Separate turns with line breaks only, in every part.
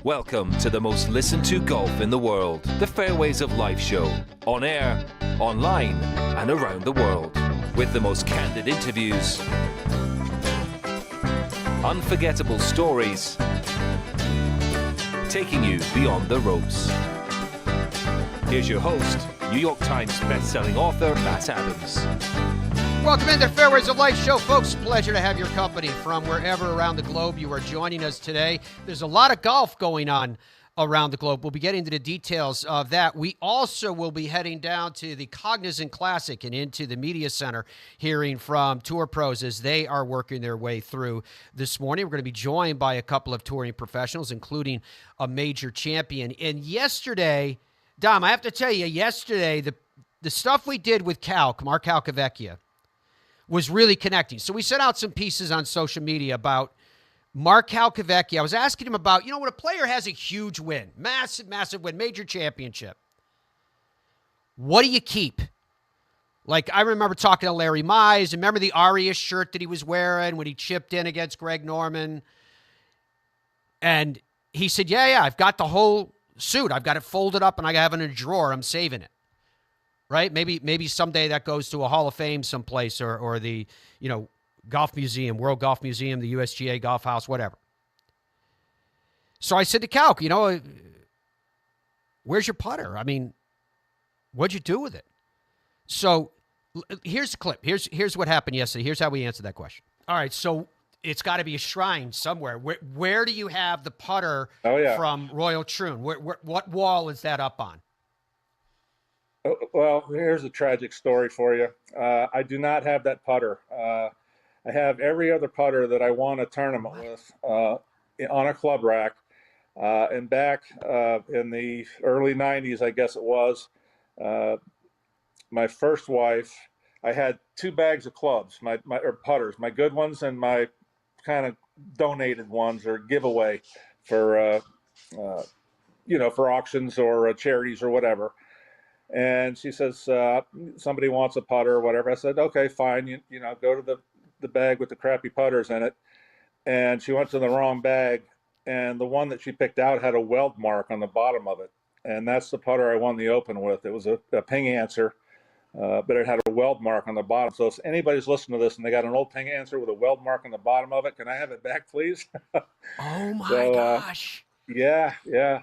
Welcome to the most listened to golf in the world, the Fairways of Life show, on air, online, and around the world, with the most candid interviews, unforgettable stories, taking you beyond the ropes. Here's your host, New York Times best-selling author, Matt Adams.
Welcome into the Fairways of Life show, folks. Pleasure to have your company from wherever around the globe you are joining us today. There's a lot of golf going on around the globe. We'll be getting into the details of that. We also will be heading down to the Cognizant Classic and into the media center, hearing from tour pros as they are working their way through this morning. We're going to be joined by a couple of touring professionals, including a major champion. And yesterday, Dom, I have to tell you, yesterday, the stuff we did with Mark Calcavecchia, was really connecting. So we sent out some pieces on social media about Mark Calcavecchia. I was asking him about, when a player has a huge win, massive win, major championship, what do you keep? Like, I remember talking to Larry Mize. Remember the Arias shirt that he was wearing when he chipped in against Greg Norman? And he said, yeah, I've got the whole suit. I've got it folded up and I have it in a drawer. I'm saving it. Right? Maybe someday that goes to a Hall of Fame someplace or the, Golf Museum, World Golf Museum, the USGA Golf House, whatever. So I said to Calc, where's your putter? I mean, what'd you do with it? So here's the clip. Here's what happened yesterday. Here's how we answered that question. All right, so it's got to be a shrine somewhere. Where do you have the putter from Royal Troon? What wall is that up on?
Well, here's a tragic story for you. I do not have that putter. I have every other putter that I won a tournament with on a club rack. And back in the early 90s, I guess it was, my first wife, I had two bags of clubs, my putters, my good ones and my kind of donated ones or giveaway for auctions or charities or whatever. And she says, somebody wants a putter or whatever. I said, okay, fine. Go to the bag with the crappy putters in it. And she went to the wrong bag. And the one that she picked out had a weld mark on the bottom of it. And that's the putter I won the Open with. It was a Ping Answer, but it had a weld mark on the bottom. So if anybody's listening to this and they got an old Ping Answer with a weld mark on the bottom of it, can I have it back, please?
Oh, my gosh.
Yeah.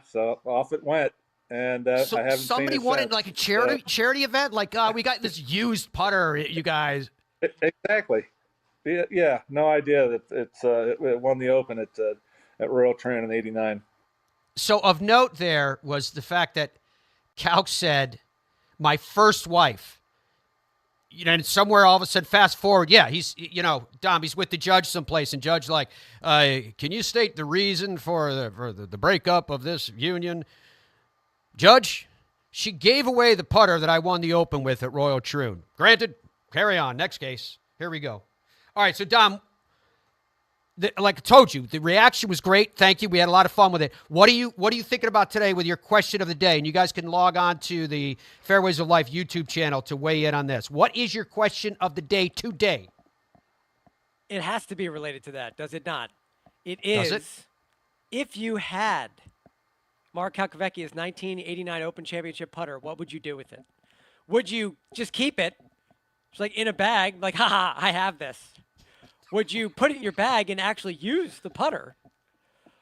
So off it went. And I haven't
somebody
seen it
wanted
since.
like a charity event, like we got this used putter, you guys.
Exactly. Yeah, no idea that it won the Open at Royal Troon in '89.
So of note there was the fact that Calc said, "My first wife." And somewhere all of a sudden, fast forward, he's Dom, he's with the judge someplace, and judge like, can you state the reason for the breakup of this union? Judge, she gave away the putter that I won the Open with at Royal Troon. Granted, carry on. Next case. Here we go. All right, so Dom, like I told you, the reaction was great. Thank you. We had a lot of fun with it. What are you thinking about today with your question of the day? And you guys can log on to the Fairways of Life YouTube channel to weigh in on this. What is your question of the day today?
It has to be related to that, does it not? It is.
Does it?
If you had Mark Calcavecchia's 1989 Open Championship putter, what would you do with it? Would you just keep it, just like in a bag, like, haha, I have this? Would you put it in your bag and actually use the putter?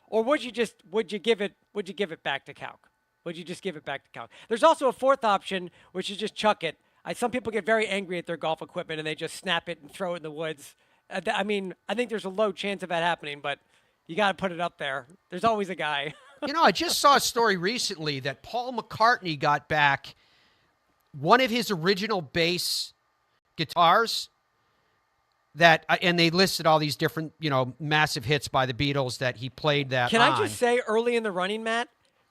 Or would you give it back to Calc? Would you just give it back to Calc? There's also a fourth option, which is just chuck it. Some people get very angry at their golf equipment and they just snap it and throw it in the woods. I think there's a low chance of that happening, but you got to put it up there. There's always a guy.
I just saw a story recently that Paul McCartney got back one of his original bass guitars and they listed all these different, massive hits by the Beatles that he played that
Can
on.
I just say early in the running, Matt,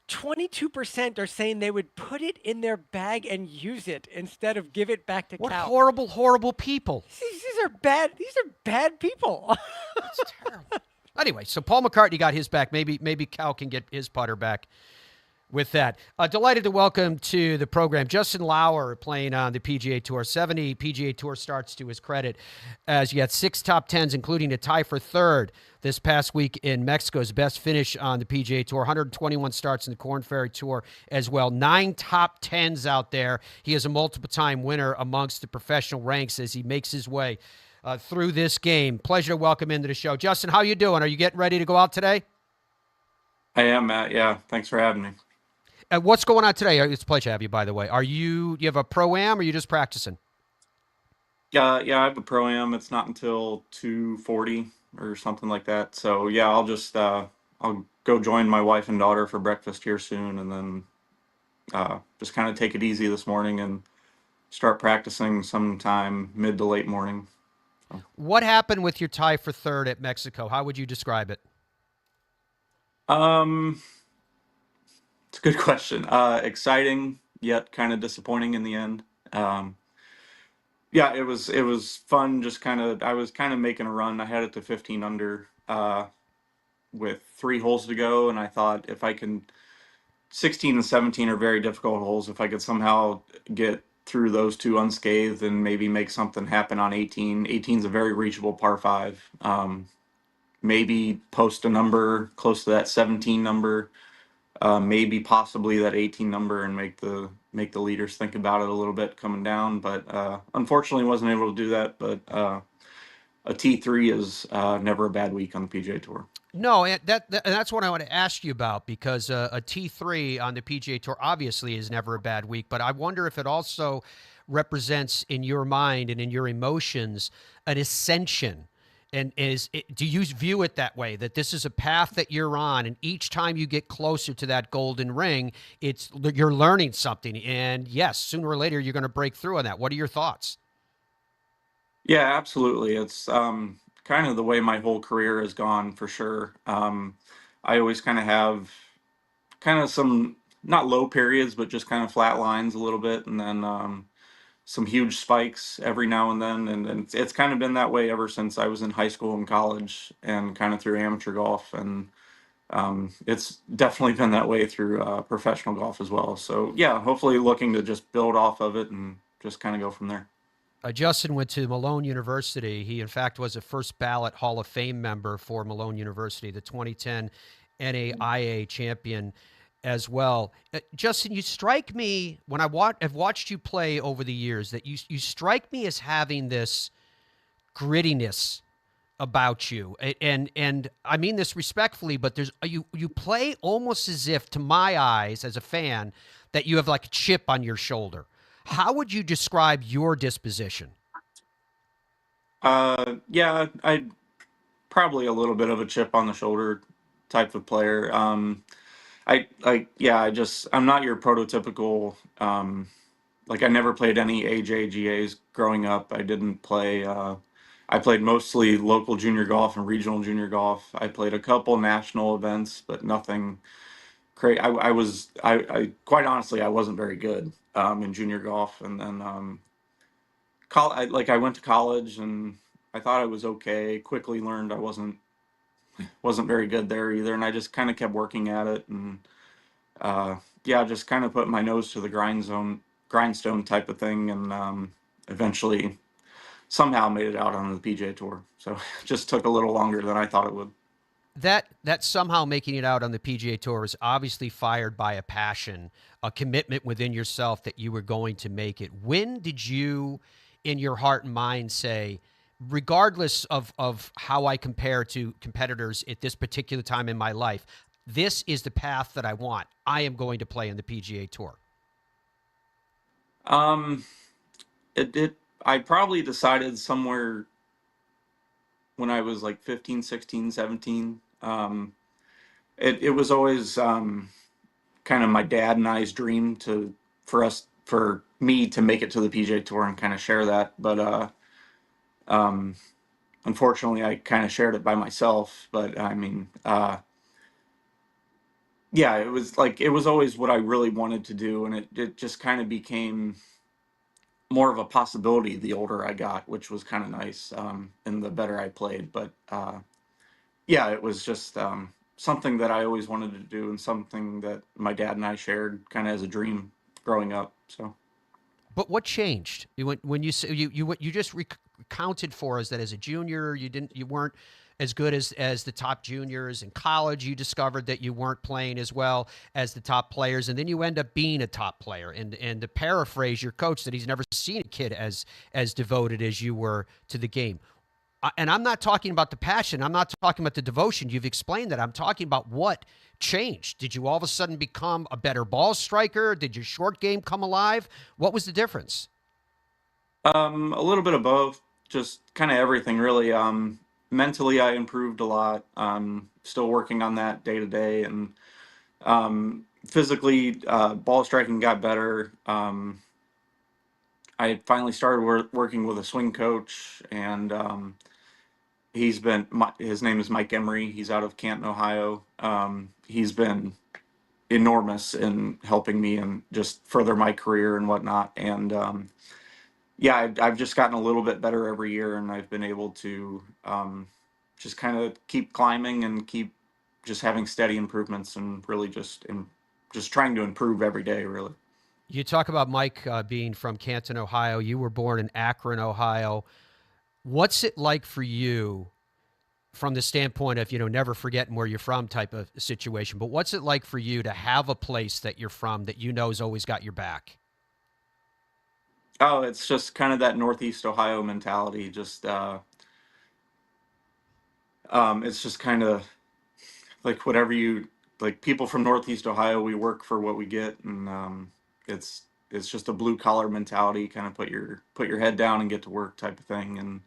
22% are saying they would put it in their bag and use it instead of give it back to
What
Cal.
horrible, horrible people.
These are bad. These are bad people.
That's terrible. Anyway, so Paul McCartney got his back. Maybe Cal can get his putter back with that. Delighted to welcome to the program Justin Lauer, playing on the PGA Tour. 70 PGA Tour starts to his credit, as you had 6 top 10s, including a tie for third this past week in Mexico's best finish on the PGA Tour. 121 starts in the Korn Ferry Tour as well. 9 top 10s out there. He is a multiple-time winner amongst the professional ranks as he makes his way through this game. Pleasure to welcome into the show. Justin, how you doing? Are you getting ready to go out today?
I am, Matt. Yeah, thanks for having me.
What's going on today? It's a pleasure to have you, by the way. Do you have a pro-am, or are you just practicing?
Yeah, I have a pro-am. It's not until 2:40 or something like that. So yeah, I'll go join my wife and daughter for breakfast here soon, and then just kind of take it easy this morning and start practicing sometime mid to late morning.
What happened with your tie for third at Mexico? How would you describe it?
It's a good question. Exciting, yet kind of disappointing in the end. Yeah, it was fun. I was kind of making a run. I had it to 15 under with 3 holes to go, and I thought if I can, 16 and 17 are very difficult holes. If I could somehow get through those 2 unscathed and maybe make something happen on 18. 18 is a very reachable par 5. Maybe post a number close to that 17 number. Maybe possibly that 18 number and make the leaders think about it a little bit coming down. But unfortunately, wasn't able to do that. But a T3 is never a bad week on the PGA Tour.
No, and that's what I want to ask you about, because a T3 on the PGA Tour obviously is never a bad week. But I wonder if it also represents in your mind and in your emotions an ascension. And do you view it that way, that this is a path that you're on, and each time you get closer to that golden ring, you're learning something, and yes, sooner or later you're going to break through on that. What are your thoughts?
Yeah, absolutely. It's kind of the way my whole career has gone for sure. I always kind of have some not low periods, but just kind of flat lines a little bit, and then some huge spikes every now and then, and it's kind of been that way ever since I was in high school and college, and kind of through amateur golf, and it's definitely been that way through professional golf as well. So yeah, hopefully looking to just build off of it and just kind of go from there.
Justin went to Malone University. He, in fact, was a first ballot Hall of Fame member for Malone University, the 2010 NAIA champion as well. Justin, you strike me, when have watched you play over the years, that you strike me as having this grittiness about you, and I mean this respectfully, but you play almost as if, to my eyes as a fan, that you have like a chip on your shoulder. How would you describe your disposition?
Yeah, I probably a little bit of a chip on the shoulder type of player. I'm not your prototypical, like I never played any AJGAs growing up. I didn't play, I played mostly local junior golf and regional junior golf. I played a couple national events, but nothing crazy. I quite honestly, I wasn't very good, in junior golf. And then, I went to college and I thought I was okay. Quickly learned I wasn't very good there either. And I just kind of kept working at it, and yeah, just kind of put my nose to the grindstone type of thing, and eventually somehow made it out on the PGA Tour. So it just took a little longer than I thought it would.
That somehow making it out on the PGA Tour is obviously fired by a passion, a commitment within yourself that you were going to make it. When did you, in your heart and mind, say, regardless of how I compare to competitors at this particular time in my life, this is the path that I want. I am going to play in the PGA Tour?
I probably decided somewhere when I was like 15, 16, 17. It was always kind of my dad and I's dream for me to make it to the PGA Tour and kind of share that. But unfortunately, I kind of shared it by myself. But I mean, yeah, it was always what I really wanted to do, and it just kind of became more of a possibility the older I got, which was kind of nice, and the better I played. But yeah, it was just something that I always wanted to do, and something that my dad and I shared kind of as a dream growing up. So.
But what changed? When you say you just recounted for us that as a junior you weren't as good as the top juniors in college. You discovered that you weren't playing as well as the top players, and then you end up being a top player. And to paraphrase your coach, that he's never seen a kid as devoted as you were to the game. And I'm not talking about the passion. I'm not talking about the devotion. You've explained that. I'm talking about what changed. Did you all of a sudden become a better ball striker? Did your short game come alive? What was the difference?
A little bit of both, just kind of everything really. Mentally, I improved a lot. Still working on that day to day, and physically, ball striking got better. I finally started working with a swing coach, and his name is Mike Emery. He's out of Canton, Ohio. He's been enormous in helping me and just further my career and whatnot. And yeah, I've just gotten a little bit better every year, and I've been able to just kind of keep climbing and keep just having steady improvements, and really just trying to improve every day, really.
You talk about Mike being from Canton, Ohio. You were born in Akron, Ohio. What's it like for you from the standpoint of, never forgetting where you're from type of situation, but what's it like for you to have a place that you're from that has always got your back?
Oh, it's just kind of that Northeast Ohio mentality. Just it's just kind of like whatever you like. People from Northeast Ohio, we work for what we get, and it's just a blue collar mentality. Kind of put your head down and get to work type of thing. And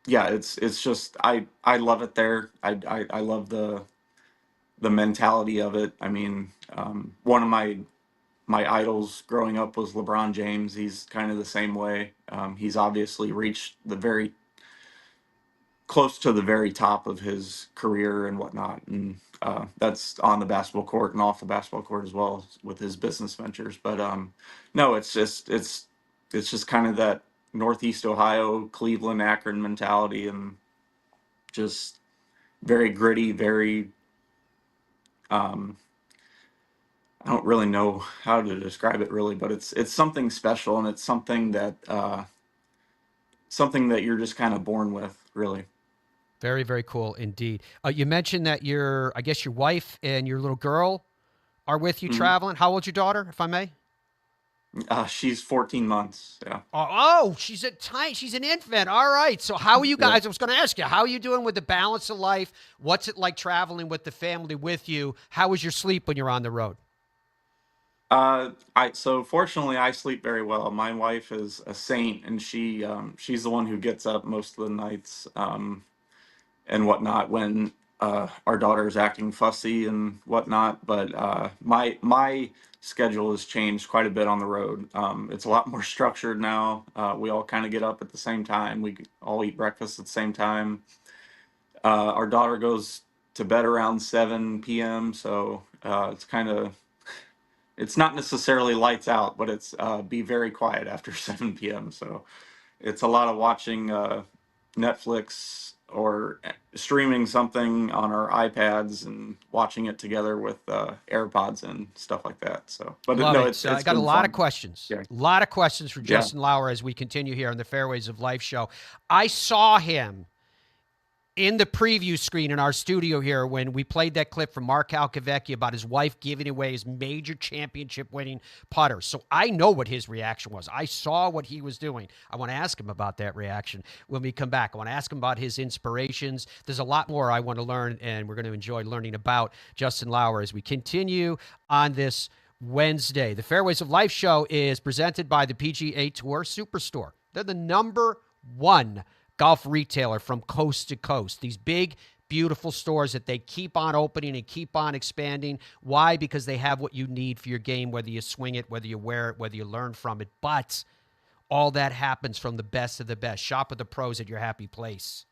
yeah, it's just I love it there. I love the mentality of it. I mean, one of my idols growing up was LeBron James. He's kind of the same way. He's obviously reached close to the very top of his career and whatnot. And that's on the basketball court and off the basketball court as well with his business ventures. But no, it's just kind of that Northeast Ohio, Cleveland, Akron mentality, and just very gritty, very, I don't really know how to describe it really, but it's something special, and it's something that you're just kind of born with, really.
Very, very cool indeed. You mentioned that I guess your wife and your little girl are with you traveling. How old's your daughter, if I may?
She's 14 months. Yeah.
Oh, she's an infant. All right. So how are you guys? Yeah. I was going to ask you, how are you doing with the balance of life? What's it like traveling with the family with you? How is your sleep when you're on the road?
So fortunately I sleep very well. My wife is a saint, and she's the one who gets up most of the nights, and whatnot when, our daughter is acting fussy and whatnot. But, my schedule has changed quite a bit on the road. It's a lot more structured now. We all kind of get up at the same time. We all eat breakfast at the same time. Our daughter goes to bed around 7 p.m. So, it's not necessarily lights out, but it's be very quiet after 7 p.m. So it's a lot of watching Netflix or streaming something on our iPads and watching it together with AirPods and stuff like that. So, but it's
I got a lot of questions.
Yeah.
A lot of questions for Justin Lauer as we continue here on the Fairways of Life show. I saw him in the preview screen in our studio here when we played that clip from Mark Alcavecchia about his wife giving away his major championship winning putter. So I know what his reaction was. I saw what he was doing. I want to ask him about that reaction when we come back. I want to ask him about his inspirations. There's a lot more I want to learn, and we're going to enjoy learning about Justin Lauer as we continue on this Wednesday. The Fairways of Life show is presented by the PGA Tour Superstore. They're the #1 golf retailer from coast to coast. These big, beautiful stores that they keep on opening and keep on expanding. Why? Because they have what you need for your game, whether you swing it, whether you wear it, whether you learn from it. But all that happens from the best of the best. Shop with the pros at your happy place.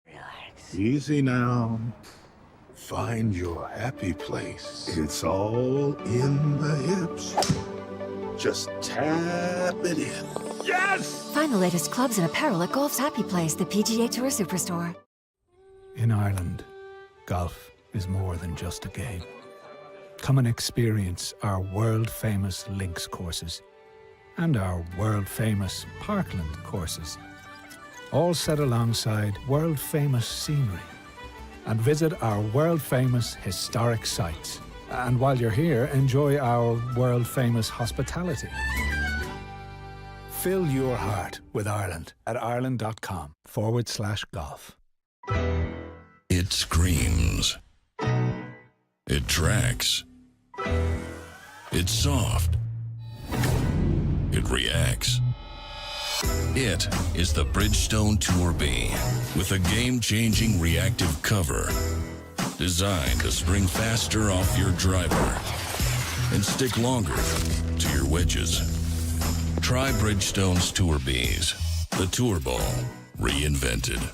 Relax. Easy now. Find your happy place. It's all in the hips. Just tap it in.
Yes!
Find the latest clubs and apparel at Golf's Happy Place, the PGA Tour Superstore.
In Ireland, golf is more than just a game. Come and experience our world-famous links courses and our world-famous parkland courses, all set alongside world-famous scenery. And visit our world-famous historic sites. And while you're here, enjoy our world-famous hospitality. Fill your heart with Ireland at ireland.com/golf.
It screams. It tracks. It's soft. It reacts. It is the Bridgestone Tour B with a game-changing reactive cover designed to spring faster off your driver and stick longer to your wedges. Try Bridgestone's Tour Bs, the Tour Ball reinvented.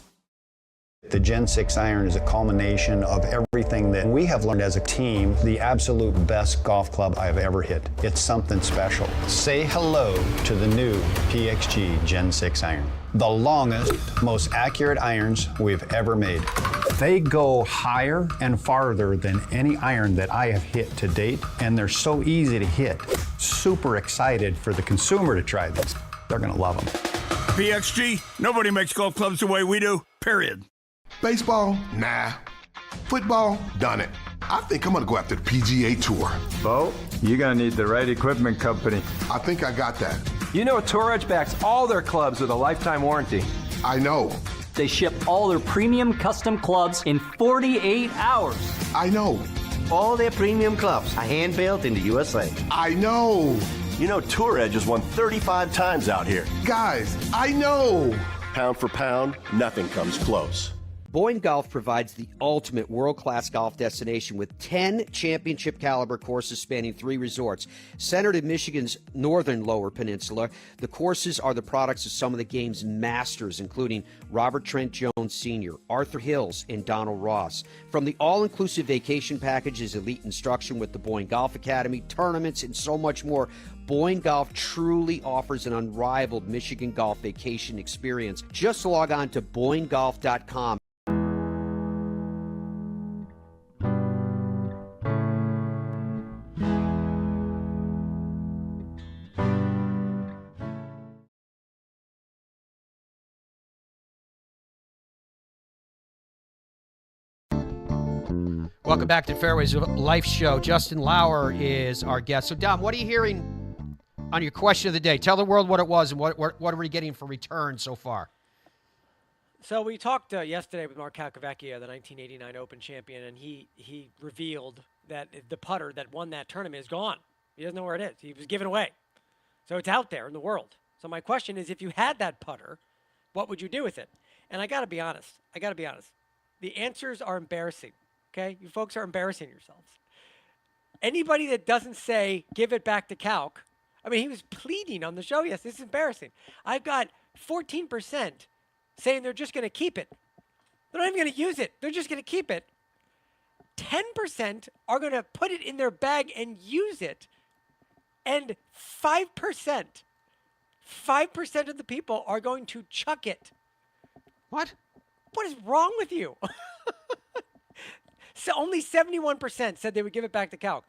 The Gen 6 iron is a culmination of everything that we have learned as a team, the absolute best golf club I've ever hit. It's something special. Say hello to the new PXG Gen 6 iron. The longest, most accurate irons we've ever made. They go higher and farther than any iron that I have hit to date, and they're so easy to hit. Super excited for the consumer to try this. They're gonna love them.
PXG, nobody makes golf clubs the way we do, period.
Baseball? Nah. Football? Done it. I think I'm gonna go after the PGA Tour.
Bo, you're gonna need the right equipment company.
I think I got that.
You know, Tour Edge backs all their clubs with a lifetime warranty.
I know.
They ship all their premium custom clubs in 48 hours.
I know.
All their premium clubs are hand-built in the USA.
I know.
You know, Tour Edge has won 35 times out here.
Guys, I know.
Pound for pound, nothing comes close.
Boyne Golf provides the ultimate world-class golf destination with 10 championship-caliber courses spanning 3 resorts. Centered in Michigan's northern Lower Peninsula, the courses are the products of some of the game's masters, including Robert Trent Jones Sr., Arthur Hills, and Donald Ross. From the all-inclusive vacation packages, elite instruction with the Boyne Golf Academy, tournaments, and so much more, Boyne Golf truly offers an unrivaled Michigan golf vacation experience. Just log on to BoyneGolf.com. Welcome back to Fairways of Life show. Justin Lauer is our guest. So, Dom, what are you hearing on your question of the day? Tell the world what it was and what are we getting for return so far?
So we talked yesterday with Mark Calcavecchia, the 1989 Open champion, and he revealed that the putter that won that tournament is gone. He doesn't know where it is. He was given away. So it's out there in the world. So my question is, if you had that putter, what would you do with it? And I got to be honest. The answers are embarrassing. Okay? You folks are embarrassing yourselves. Anybody that doesn't say, give it back to Calc, I mean, he was pleading on the show. Yes, this is embarrassing. I've got 14% saying they're just going to keep it. They're not even going to use it. They're just going to keep it. 10% are going to put it in their bag and use it. And 5% of the people are going to chuck it.
What?
What is wrong with you? So only 71% said they would give it back to Calc.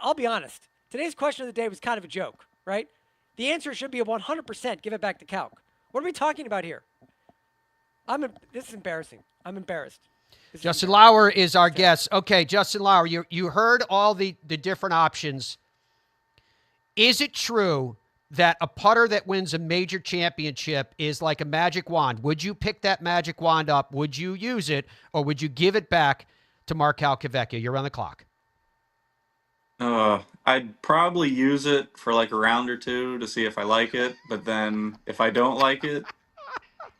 I'll be honest. Today's question of the day was kind of a joke, right? The answer should be a 100% give it back to Calc. What are we talking about here? This is embarrassing. I'm embarrassed.
Justin Lauer is our guest. Okay, Justin Lauer, you heard all the different options. Is it true that a putter that wins a major championship is like a magic wand? Would you pick that magic wand up? Would you use it? Or would you give it back to Mark Calcavecchia? You're on the clock.
I'd probably use it for like a round or two to see if I like it. But then if I don't like it,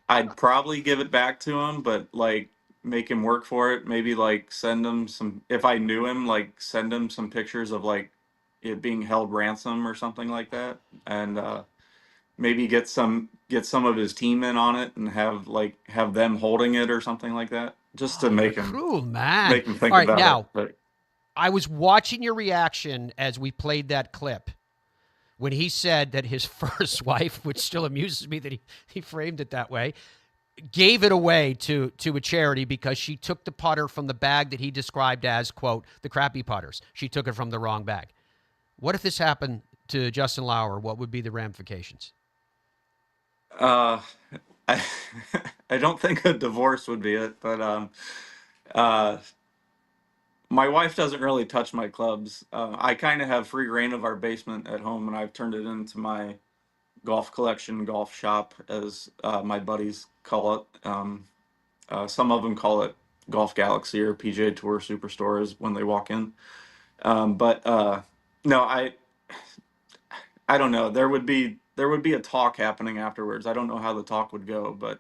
I'd probably give it back to him, but like make him work for it. Maybe like send him if I knew him, like send him some pictures of like it being held ransom or something like that. And maybe get some of his team in on it and have them holding it or something like that. Just to make him
cruel, man.
Make him think
all right,
about
now,
it. But
I was watching your reaction as we played that clip. when he said that his first wife, which still amuses me that he framed it that way, gave it away to a charity because she took the putter from the bag that he described as, quote, the crappy putters. She took it from the wrong bag. What if this happened to Justin Lauer? What would be the ramifications?
I, I don't think a divorce would be it, but my wife doesn't really touch my clubs. I kind of have free reign of our basement at home, and I've turned it into my golf collection, golf shop, as my buddies call it. Some of them call it Golf Galaxy or PGA Tour Superstores when they walk in. But no, I don't know. There would be a talk happening afterwards. I don't know how the talk would go, but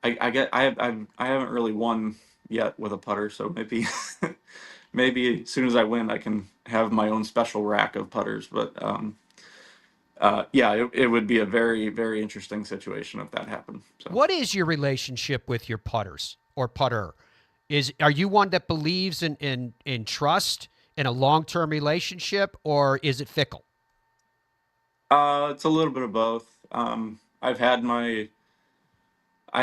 I haven't really won yet with a putter, so maybe maybe as soon as I win, I can have my own special rack of putters. But yeah, it would be a very, very interesting situation if that happened. So.
What is your relationship with your putters or putter? Are you one that believes in trust in a long-term relationship, or is it fickle?
It's a little bit of both. I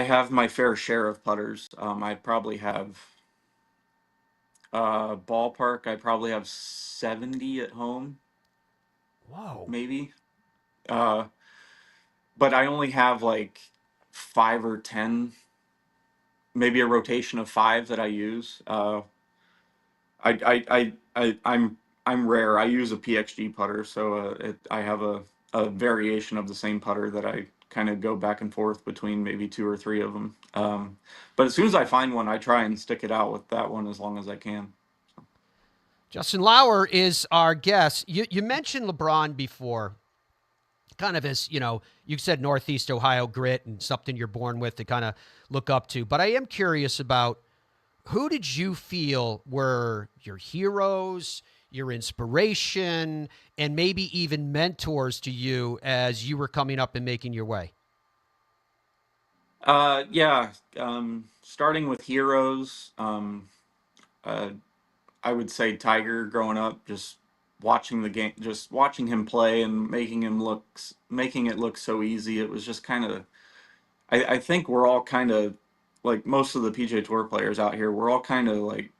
have my fair share of putters. I probably have ballpark. I probably have 70 at home.
Whoa.
Maybe. But I only have like 5 or 10, maybe a rotation of 5 that I use. I'm rare. I use a PXG putter, so I have a variation of the same putter that I kind of go back and forth between maybe 2 or 3 of them. But as soon as I find one, I try and stick it out with that one as long as I can. So.
Justin Lauer is our guest. You mentioned LeBron before, kind of as, you said Northeast Ohio grit and something you're born with to kind of look up to. But I am curious about, who did you feel were your heroes, your inspiration, and maybe even mentors to you as you were coming up and making your way?
Yeah. Starting with heroes, I would say Tiger growing up, just watching the game, just watching him play and making it look so easy. It was just kind of, I think we're all kind of, like most of the PGA Tour players out here, we're all kind of like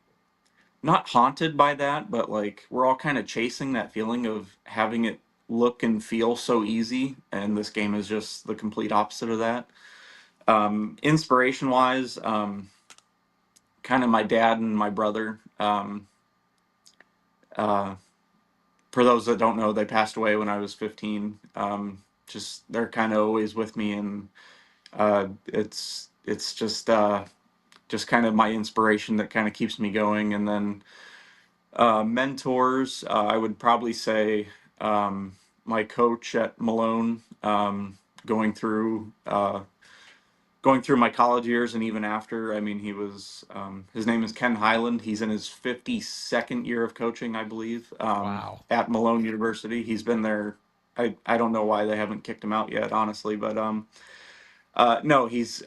not haunted by that, but like we're all kind of chasing that feeling of having it look and feel so easy. And this game is just the complete opposite of that. Inspiration wise, kind of my dad and my brother. For those that don't know, they passed away when I was 15. Just they're kind of always with me, and it's just kind of my inspiration that kind of keeps me going. And then mentors, I would probably say my coach at Malone, going through my college years and even after. I mean, he was his name is Ken Highland. He's in his 52nd year of coaching, I believe.
Wow.
At Malone University. He's been there. I don't know why they haven't kicked him out yet, honestly, but no, he's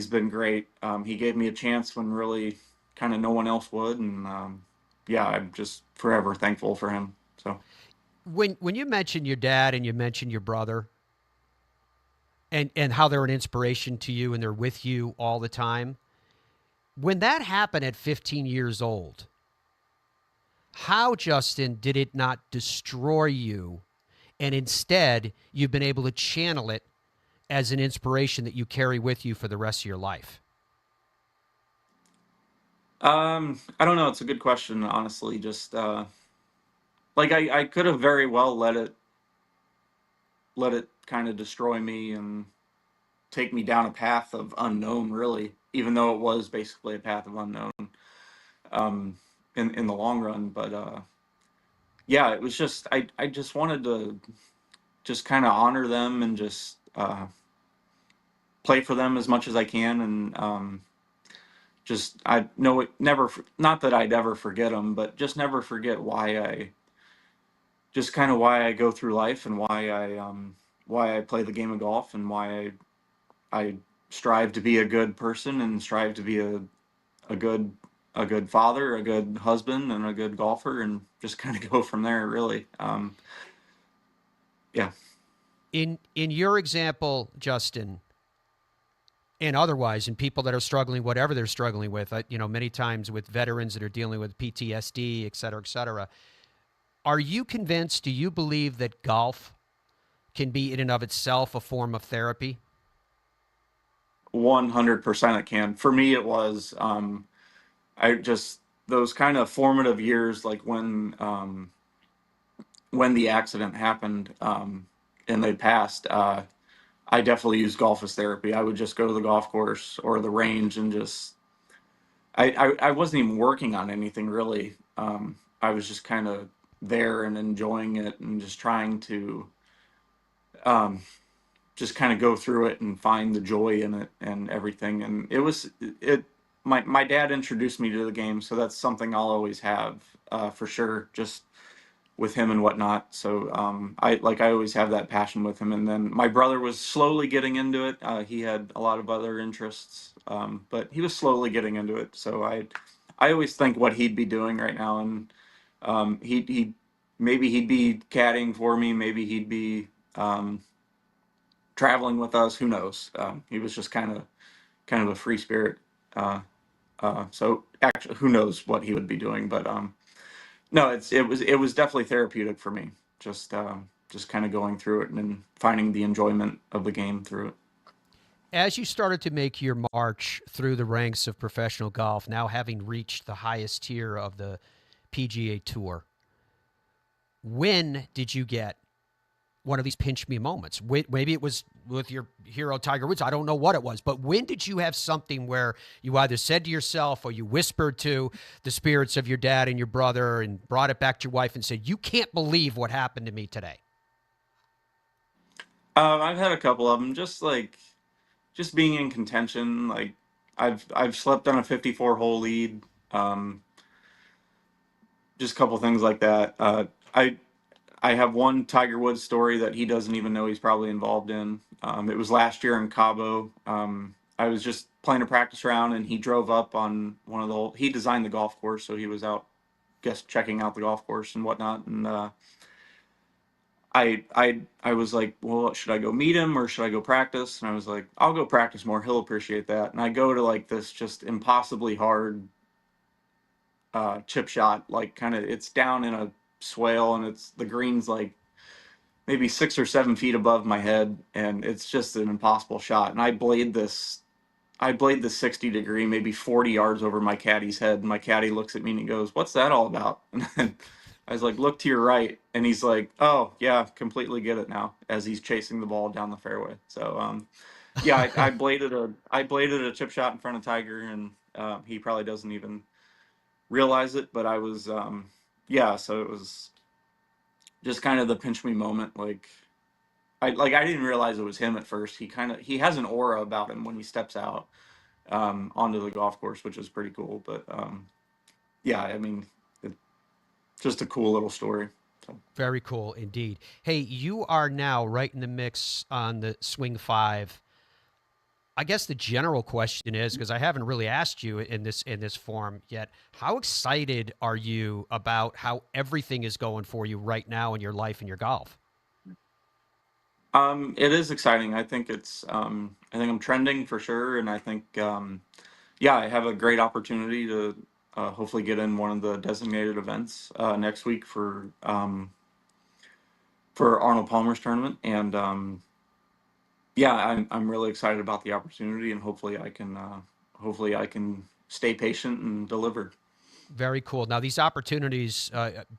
been great. He gave me a chance when really kind of no one else would, and yeah, I'm just forever thankful for him. So
when you mention your dad and you mention your brother and how they're an inspiration to you and they're with you all the time, when that happened at 15 years old, how, Justin, did it not destroy you, and instead you've been able to channel it as an inspiration that you carry with you for the rest of your life?
I don't know. It's a good question, honestly. Just like I could have very well let it kind of destroy me and take me down a path of unknown, really, even though it was basically a path of unknown in the long run. But yeah, it was just I just wanted to just kind of honor them and just play for them as much as I can, and just I know it never, not that I'd ever forget them, but just never forget why I go through life, and why I play the game of golf, and why I strive to be a good person and strive to be a good father, a good husband, and a good golfer, and just kind of go from there, really. Yeah.
In your example, Justin, and otherwise, in people that are struggling, whatever they're struggling with, many times with veterans that are dealing with PTSD, et cetera, are you convinced, do you believe that golf can be in and of itself a form of therapy?
100% it can. For me, it was, those kind of formative years, like when the accident happened, and they passed, I definitely used golf as therapy. I would just go to the golf course or the range and just, I wasn't even working on anything really. I was just kind of there and enjoying it and just trying to, just kind of go through it and find the joy in it and everything. And my dad introduced me to the game, so that's something I'll always have, for sure, just with him and whatnot. So I always have that passion with him. And then my brother was slowly getting into it. He had a lot of other interests, but he was slowly getting into it. So I always think what he'd be doing right now, and maybe he'd be caddying for me, maybe he'd be traveling with us. Who knows? He was just kind of a free spirit. So actually, who knows what he would be doing? But no, it was definitely therapeutic for me. Just kind of going through it and then finding the enjoyment of the game through it.
As you started to make your march through the ranks of professional golf, now having reached the highest tier of the PGA Tour, when did you get one of these pinch me moments? Maybe it was with your hero Tiger Woods. I don't know what it was, but when did you have something where you either said to yourself or you whispered to the spirits of your dad and your brother and brought it back to your wife and said, "You can't believe what happened to me today"?
I've had a couple of them, just being in contention. Like I've slept on a 54 hole lead. Just a couple things like that. I have one Tiger Woods story that he doesn't even know he's probably involved in. It was last year in Cabo. I was just playing a practice round, and he drove up on one of the. He designed the golf course, so he was out, checking out the golf course and whatnot. And I was like, well, should I go meet him or should I go practice? And I was like, I'll go practice more. He'll appreciate that. And I go to like this just impossibly hard chip shot, like it's down in a swale, and the green's like maybe 6 or 7 feet above my head, and it's just an impossible shot. And I blade this 60-degree, maybe 40 yards over my caddy's head, and my caddy looks at me and he goes, "What's that all about?" And then I was like, "Look to your right," and he's like, "Oh yeah, completely get it now," as he's chasing the ball down the fairway. So yeah, I bladed a chip shot in front of Tiger, and he probably doesn't even realize it, but I was yeah, so it was just kind of the pinch me moment. I didn't realize it was him at first. He has an aura about him when he steps out onto the golf course, which is pretty cool. But yeah, I mean, just a cool little story. So.
Very cool indeed. Hey, you are now right in the mix on the Swing 5. I guess the general question is, because I haven't really asked you in this forum yet, how excited are you about how everything is going for you right now in your life and your golf?
It is exciting. I think I'm trending for sure, and I think yeah, I have a great opportunity to hopefully get in one of the designated events next week for Arnold Palmer's tournament, and yeah, I'm really excited about the opportunity, and hopefully I can stay patient and deliver.
Very cool. Now, these opportunities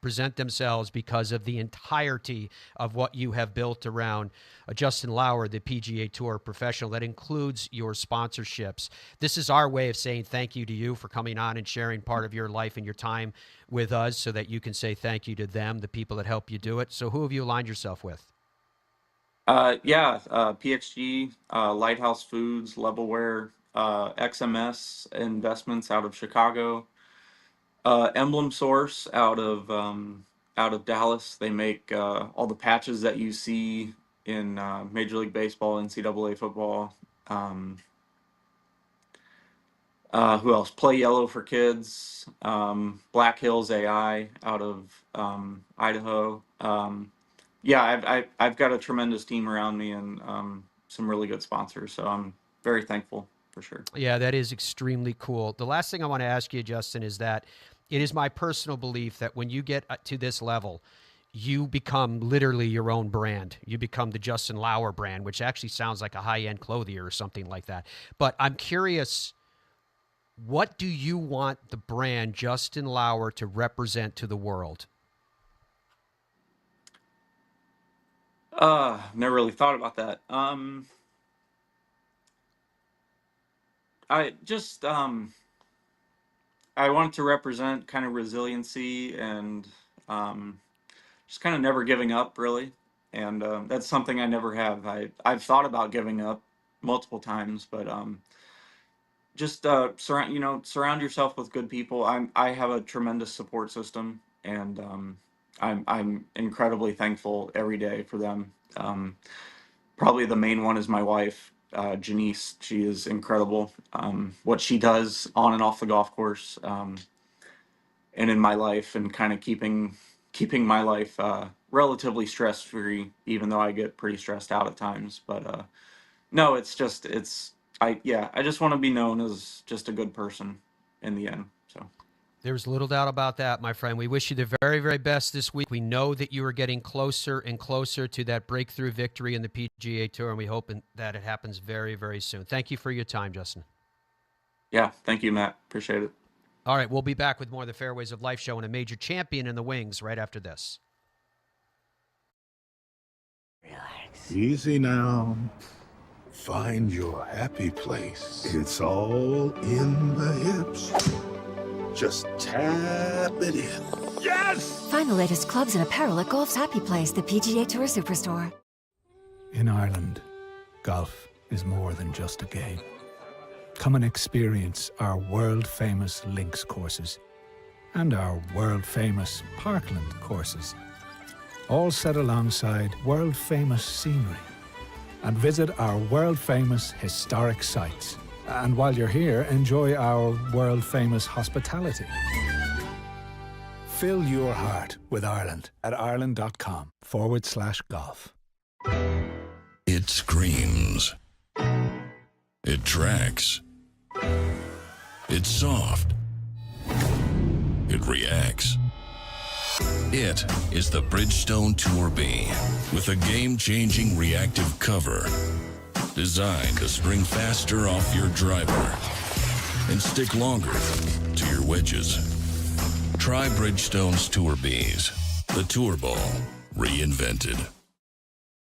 present themselves because of the entirety of what you have built around Justin Lauer, the PGA Tour professional. That includes your sponsorships. This is our way of saying thank you to you for coming on and sharing part of your life and your time with us so that you can say thank you to them, the people that help you do it. So who have you aligned yourself with?
Yeah, PXG, Lighthouse Foods, Levelware, XMS Investments out of Chicago, Emblem Source out of Dallas. They make all the patches that you see in Major League Baseball, NCAA football. Who else? Play Yellow for Kids. Black Hills AI out of Idaho. yeah, I've got a tremendous team around me and some really good sponsors. So I'm very thankful for sure.
Yeah, that is extremely cool. The last thing I want to ask you, Justin, is that it is my personal belief that when you get to this level, you become literally your own brand. You become the Justin Lauer brand, which actually sounds like a high-end clothier or something like that. But I'm curious, what do you want the brand Justin Lauer to represent to the world?
Never really thought about that. I just I want it to represent kind of resiliency and just kind of never giving up, really. And that's something I never have. I've thought about giving up multiple times, but just surround yourself with good people. I have a tremendous support system, and I'm incredibly thankful every day for them. Probably the main one is my wife, Janice. She is incredible. What she does on and off the golf course, and in my life, and kind of keeping my life relatively stress free, even though I get pretty stressed out at times. But no, I just want to be known as just a good person in the end. So
there's little doubt about that, my friend. We wish you the very, very best this week. We know that you are getting closer and closer to that breakthrough victory in the PGA Tour, and we hope that it happens very, very soon. Thank you for your time, Justin.
Yeah, thank you, Matt. Appreciate it.
All right, we'll be back with more of the Fairways of Life show and a major champion in the wings right after this.
Relax. Easy now. Find your happy place. It's all in the hips. Just tap it in. Yes!
Find the latest clubs and apparel at Golf's Happy Place, the PGA Tour Superstore.
In Ireland, golf is more than just a game. Come and experience our world-famous links courses and our world-famous parkland courses, all set alongside world-famous scenery. And visit our world-famous historic sites. And while you're here, enjoy our world-famous hospitality. Fill your heart with Ireland at ireland.com/golf.
It screams. It tracks. It's soft. It reacts. It is the Bridgestone Tour B with a game-changing reactive cover designed to spring faster off your driver and stick longer to your wedges. Try Bridgestone's Tour Bs, the Tour Ball reinvented.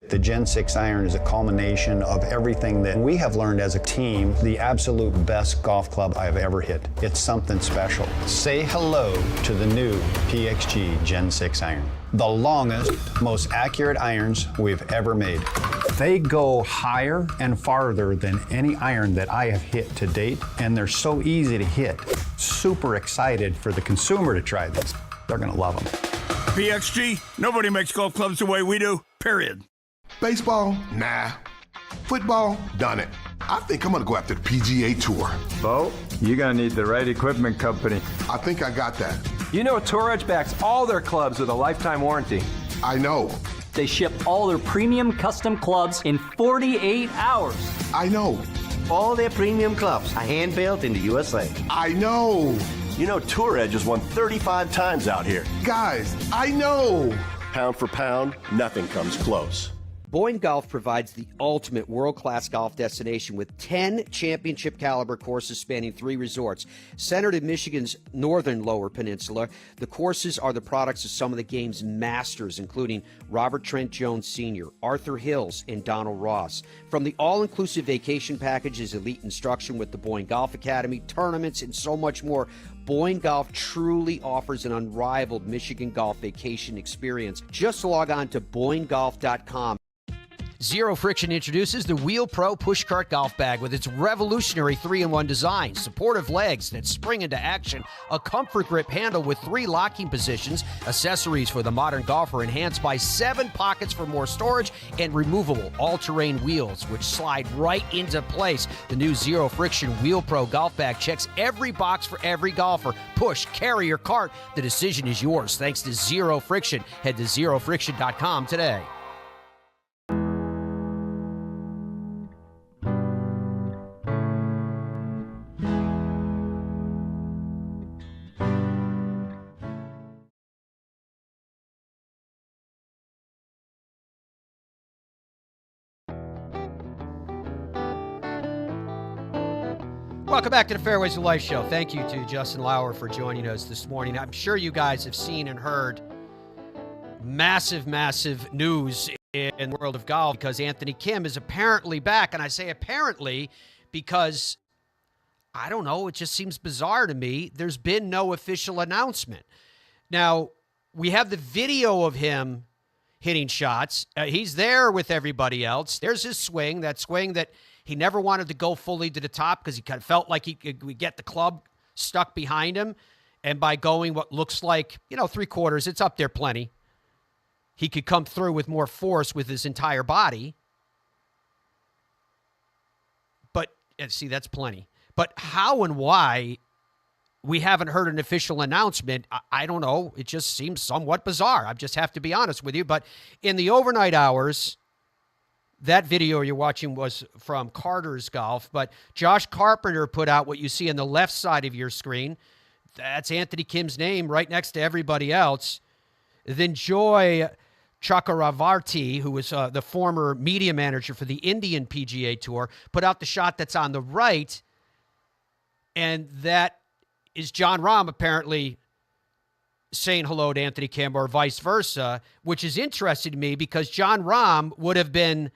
The Gen 6 iron is a culmination of everything that we have learned as a team, the absolute best golf club I've ever hit. It's something special. Say hello to the new PXG Gen 6 iron. The longest, most accurate irons we've ever made. They go higher and farther than any iron that I have hit to date, and they're so easy to hit. Super excited for the consumer to try this. They're gonna love them.
PXG, nobody makes golf clubs the way we do, period.
Baseball? Nah. Football? Done it. I think I'm gonna go after the PGA Tour.
Bo, you're gonna need the right equipment company.
I think I got that.
You know Tour Edge backs all their clubs with a lifetime warranty.
I know.
They ship all their premium custom clubs in 48 hours.
I know.
All their premium clubs are hand-built in the USA.
I know.
You know Tour Edge has won 35 times out here.
Guys, I know.
Pound for pound, nothing comes close.
Boyne Golf provides the ultimate world-class golf destination with 10 championship-caliber courses spanning 3 resorts. Centered in Michigan's northern Lower Peninsula, the courses are the products of some of the game's masters, including Robert Trent Jones Sr., Arthur Hills, and Donald Ross. From the all-inclusive vacation packages, elite instruction with the Boyne Golf Academy, tournaments, and so much more, Boyne Golf truly offers an unrivaled Michigan golf vacation experience. Just log on to BoyneGolf.com. Zero Friction introduces the Wheel Pro Push Cart Golf Bag with its revolutionary 3-in-1 design, supportive legs that spring into action, a comfort grip handle with 3 locking positions, accessories for the modern golfer enhanced by 7 pockets for more storage, and removable all-terrain wheels which slide right into place. The new Zero Friction Wheel Pro Golf Bag checks every box for every golfer. Push, carry, or cart, the decision is yours thanks to Zero Friction. Head to zerofriction.com today. Welcome back to the Fairways of Life show. Thank you to Justin Lauer for joining us this morning. I'm sure you guys have seen and heard massive news in the world of golf because Anthony Kim is apparently back. And I say apparently because, I don't know, it just seems bizarre to me. There's been no official announcement. Now, we have the video of him hitting shots. He's there with everybody else. There's his swing, that he never wanted to go fully to the top because he kind of felt like he could get the club stuck behind him. And by going what looks like, 3/4, it's up there plenty. He could come through with more force with his entire body. But, see, that's plenty. But how and why we haven't heard an official announcement, I don't know. It just seems somewhat bizarre. I just have to be honest with you. But in the overnight hours, that video you're watching was from Carter's Golf, but Josh Carpenter put out what you see on the left side of your screen. That's Anthony Kim's name right next to everybody else. Then Joy Chakravarti, who was the former media manager for the Indian PGA Tour, put out the shot that's on the right, and that is John Rahm apparently saying hello to Anthony Kim or vice versa, which is interesting to me because John Rahm would have been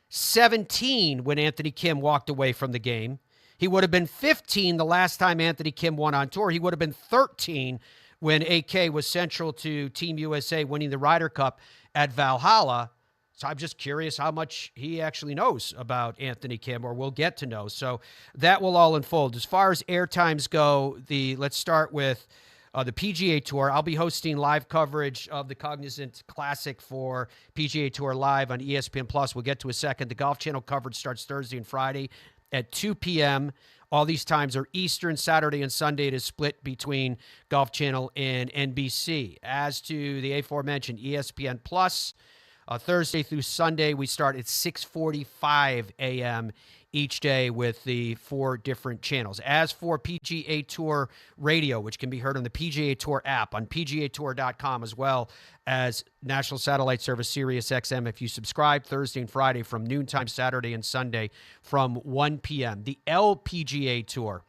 17 when Anthony Kim walked away from the game. He would have been 15 the last time Anthony Kim won on tour. He would have been 13 when AK was central to Team USA winning the Ryder Cup at Valhalla. So I'm just curious how much he actually knows about Anthony Kim or will get to know. So that will all unfold. As far as air times go, let's start with the PGA Tour. I'll be hosting live coverage of the Cognizant Classic for PGA Tour Live on ESPN+. We'll get to a second. The Golf Channel coverage starts Thursday and Friday at 2 p.m. All these times are Eastern. Saturday and Sunday it is split between Golf Channel and NBC. As to the aforementioned ESPN+, Thursday through Sunday, we start at 6:45 a.m. each day with the 4 different channels. As for PGA Tour Radio, which can be heard on the PGA Tour app, on PGAtour.com, as well as National Satellite Service Sirius XM, if you subscribe Thursday and Friday from noontime, Saturday and Sunday from 1 p.m. The LPGA Tour,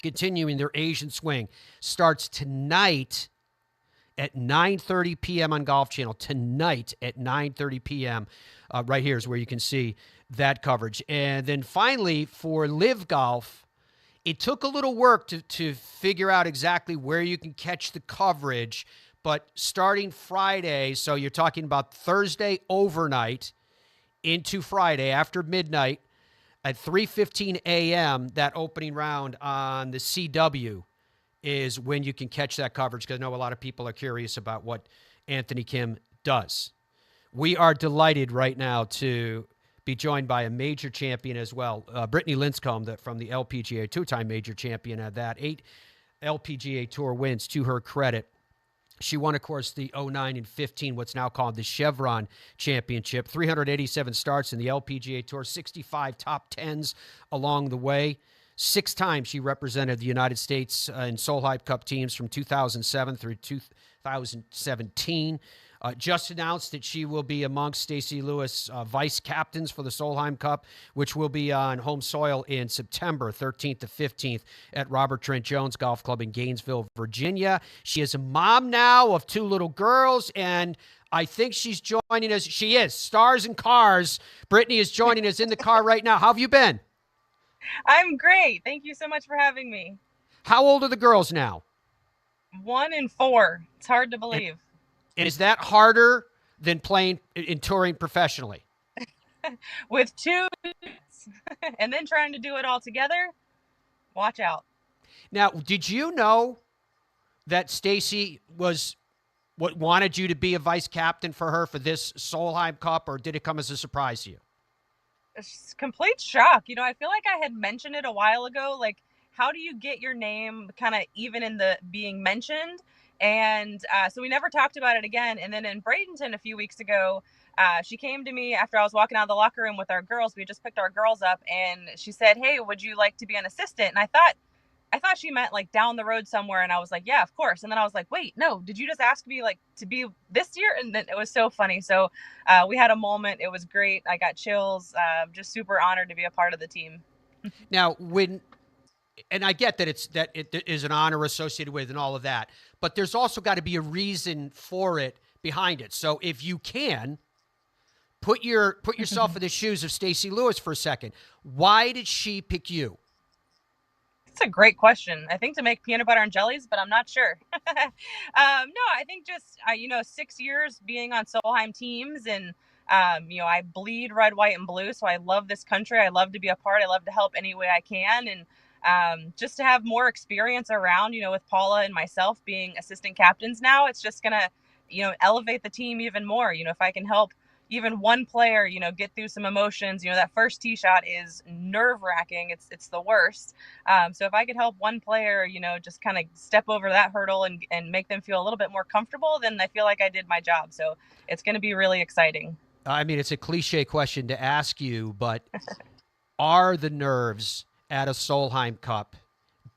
continuing their Asian swing, starts tonight at 9:30 p.m. on Golf Channel. Tonight at 9:30 p.m. Right here is where you can see that coverage. And then finally, for Live Golf, it took a little work to figure out exactly where you can catch the coverage. But starting Friday, so you're talking about Thursday overnight into Friday after midnight at 3:15 a.m., that opening round on the CW is when you can catch that coverage, because I know a lot of people are curious about what Anthony Kim does. We are delighted right now to be joined by a major champion as well, Brittany Lincicome, from the LPGA, 2-time major champion at that. 8 LPGA Tour wins to her credit. She won, of course, the 09 and 15, what's now called the Chevron Championship. 387 starts in the LPGA Tour, 65 top 10s along the way. 6 times she represented the United States in Solheim Cup teams from 2007 through 2017. Just announced that she will be amongst Stacey Lewis vice captains for the Solheim Cup, which will be on home soil in September 13th to 15th at Robert Trent Jones Golf Club in Gainesville, Virginia. She is a mom now of 2 little girls, and I think she's joining us. She is. Stars and Cars. Brittany is joining us in the car right now. How have you been?
I'm great. Thank you so much for having me.
How old are the girls now?
1 and 4. It's hard to believe.
And is that harder than playing and touring professionally?
with two and then trying to do it all together. Watch out.
Now, did you know that Stacy was what wanted you to be a vice captain for her for this Solheim Cup, or did it come as a surprise to you?
It's complete shock. I feel like I had mentioned it a while ago. Like, how do you get your name kind of even in the being mentioned? And so we never talked about it again. And then in Bradenton a few weeks ago, she came to me after I was walking out of the locker room with our girls. We just picked our girls up, and she said, "Hey, would you like to be an assistant?" And I thought she meant like down the road somewhere. And I was like, yeah, of course. And then I was like, wait, no, did you just ask me like to be this year? And then it was so funny. So we had a moment. It was great. I got chills. Just super honored to be a part of the team.
Now, and I get that it is an honor associated with and all of that, but there's also got to be a reason for it behind it. So if you can put yourself in the shoes of Stacey Lewis for a second, why did she pick you?
It's a great question. I think to make peanut butter and jellies, but I'm not sure. No, I think just 6 years being on Solheim teams, and I bleed red, white, and blue. So I love this country. I love to be a part. I love to help any way I can, and just to have more experience around, with Paula and myself being assistant captains now, it's just gonna, elevate the team even more. If I can help even one player, get through some emotions. That first tee shot is nerve-wracking. It's the worst. So if I could help one player, just kind of step over that hurdle and make them feel a little bit more comfortable, then I feel like I did my job. So it's going to be really exciting.
I mean, it's a cliche question to ask you, but are the nerves at a Solheim Cup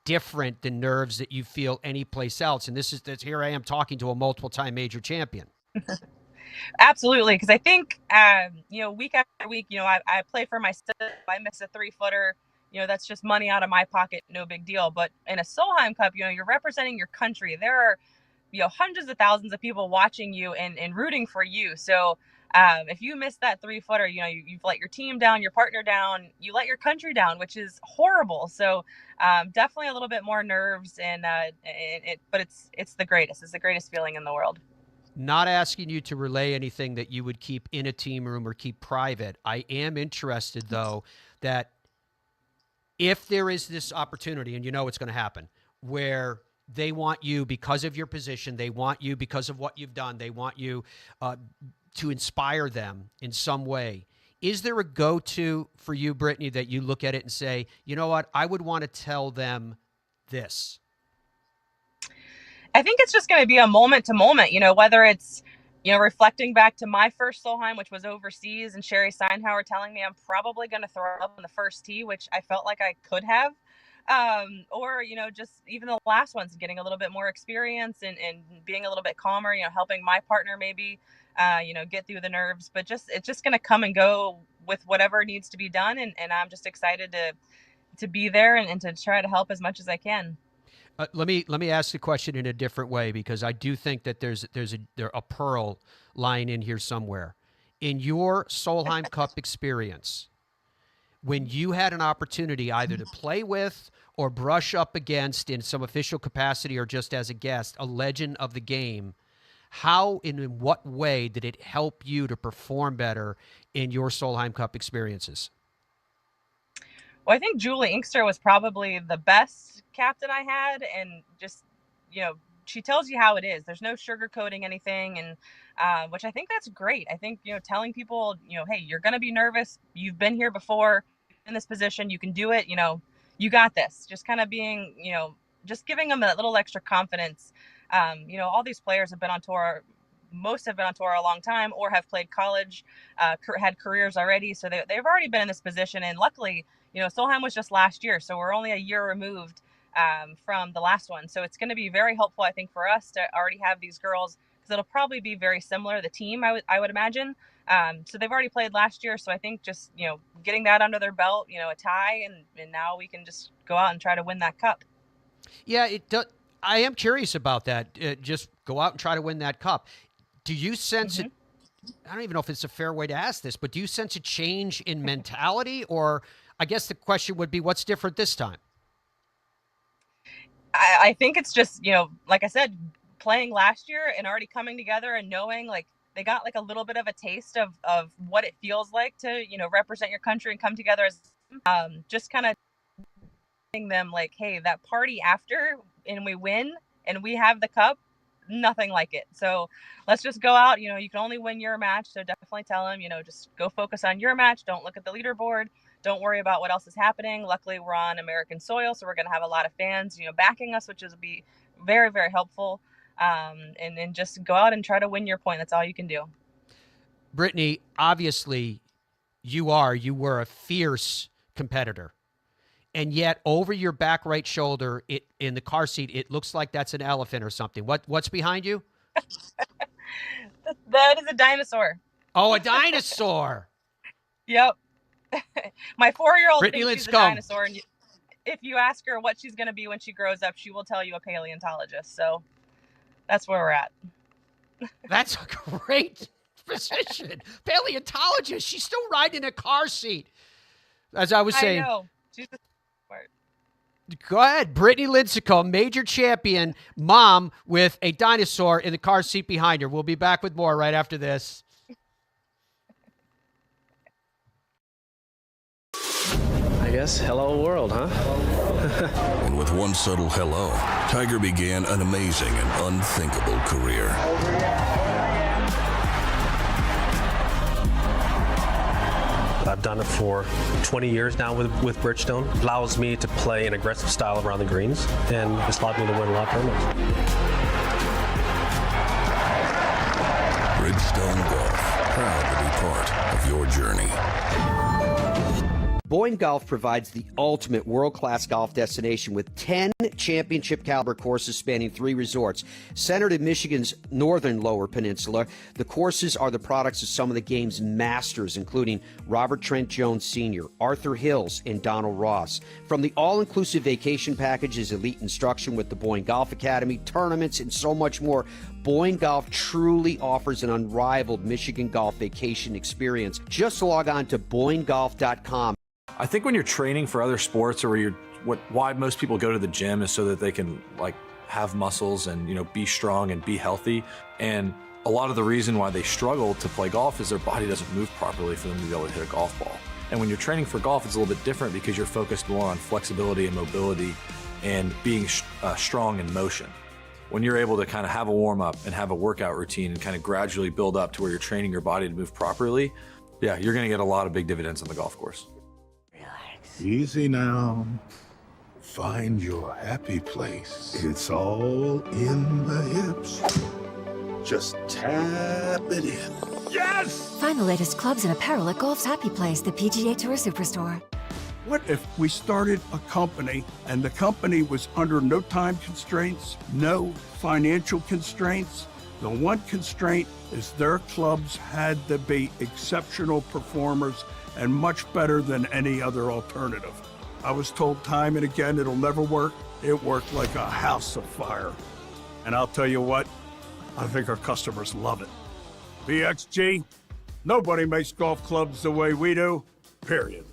different than nerves that you feel anyplace else? And here I am talking to a multiple-time major champion.
Absolutely, because I think, week after week, I play for myself. I miss a 3-footer, that's just money out of my pocket, no big deal. But in a Solheim Cup, you're representing your country. There are, hundreds of thousands of people watching you and rooting for you. So if you miss that 3-footer, you've let your team down, your partner down, you let your country down, which is horrible. So definitely a little bit more nerves, but it's the greatest. It's the greatest feeling in the world.
Not asking you to relay anything that you would keep in a team room or keep private. I am interested, though, that if there is this opportunity, and it's going to happen, where they want you because of your position, they want you because of what you've done, they want you to inspire them in some way. Is there a go-to for you, Brittany, that you look at it and say, you know what, I would want to tell them this?
I think it's just going to be a moment to moment, whether it's, reflecting back to my first Solheim, which was overseas, and Sherry Steinhauer telling me I'm probably going to throw up on the first tee, which I felt like I could have, or, just even the last ones, getting a little bit more experience and being a little bit calmer, helping my partner maybe, get through the nerves, but it's just going to come and go with whatever needs to be done. And I'm just excited to be there and to try to help as much as I can.
Let me ask the question in a different way, because I do think that there's a pearl lying in here somewhere. In your Solheim Cup experience, when you had an opportunity either to play with or brush up against in some official capacity or just as a guest, a legend of the game, how and in what way did it help you to perform better in your Solheim Cup experiences?
Well, I think Julie Inkster was probably the best captain I had, and just, she tells you how it is. There's no sugarcoating anything, and which I think that's great. I think, telling people, hey, you're going to be nervous. You've been here before in this position. You can do it. You got this. Just kind of being, just giving them a little extra confidence. All these players have been on tour. Most have been on tour a long time or have played college, had careers already. So they've already been in this position. And luckily, Solheim was just last year. So we're only a year removed from the last one. So it's going to be very helpful, I think, for us to already have these girls, because it'll probably be very similar, the team, I would imagine. So they've already played last year. So I think just, getting that under their belt, a tie, and now we can just go out and try to win that cup.
Yeah, I am curious about that. Just go out and try to win that cup. Do you sense it? I don't even know if it's a fair way to ask this, but do you sense a change in mentality? Or I guess the question would be, what's different this time?
I think it's just, like I said, playing last year and already coming together and knowing, like, they got like a little bit of a taste of what it feels like to, represent your country and come together as just kind of them like, hey, that party after and we win and we have the cup, nothing like it. So let's just go out. You can only win your match. So definitely tell them, just go focus on your match. Don't look at the leaderboard. Don't worry about what else is happening. Luckily, we're on American soil, so we're going to have a lot of fans, backing us, which is be very, very helpful. And then just go out and try to win your point. That's all you can do.
Brittany, obviously, you were a fierce competitor. And yet, over your back right shoulder, in the car seat, it looks like that's an elephant or something. What's behind you?
That is a dinosaur.
Oh, a dinosaur.
Yep. My 4-year-old
Brittany
thinks she's a
Lincicome.
dinosaur, and if you ask her what she's going to be when she grows up, she will tell you a paleontologist. So that's where we're at.
That's a great position. Paleontologist. She's still riding in a car seat. As I was saying.
I know. She's a smart.
Go ahead. Brittany Lincicome, Major Champion, mom with a dinosaur in the car seat behind her. We'll be back with more right after this.
I guess hello world, huh?
And with one subtle hello, Tiger began an amazing and unthinkable career.
I've done it for 20 years now with Bridgestone. It allows me to play an aggressive style around the greens, and it's allowed me to win a lot of tournaments.
Bridgestone Golf, proud to be part of your journey.
Boyne Golf provides the ultimate world-class golf destination with 10 championship-caliber courses spanning 3 resorts. Centered in Michigan's northern Lower Peninsula, the courses are the products of some of the game's masters, including Robert Trent Jones Sr., Arthur Hills, and Donald Ross. From the all-inclusive vacation packages, elite instruction with the Boyne Golf Academy, tournaments, and so much more, Boyne Golf truly offers an unrivaled Michigan golf vacation experience. Just log on to BoyneGolf.com.
I think when you're training for other sports, or why most people go to the gym is so that they can have muscles and be strong and be healthy. And a lot of the reason why they struggle to play golf is their body doesn't move properly for them to be able to hit a golf ball. And when you're training for golf, it's a little bit different because you're focused more on flexibility and mobility and being strong in motion. When you're able to kind of have a warm up and have a workout routine and kind of gradually build up to where you're training your body to move properly, yeah, you're going to get a lot of big dividends on the golf course.
Easy now. Find your happy place. It's all in the hips. Just tap it in. Yes!
Find the latest clubs and apparel at Golf's Happy Place, the PGA Tour Superstore.
What if we started a company and the company was under no time constraints, no financial constraints? The one constraint is their clubs had to be exceptional performers and much better than any other alternative. I was told time and again it'll never work. It worked like a house of fire. And I'll tell you what, I think our customers love it. BXG, nobody makes golf clubs the way we do, period.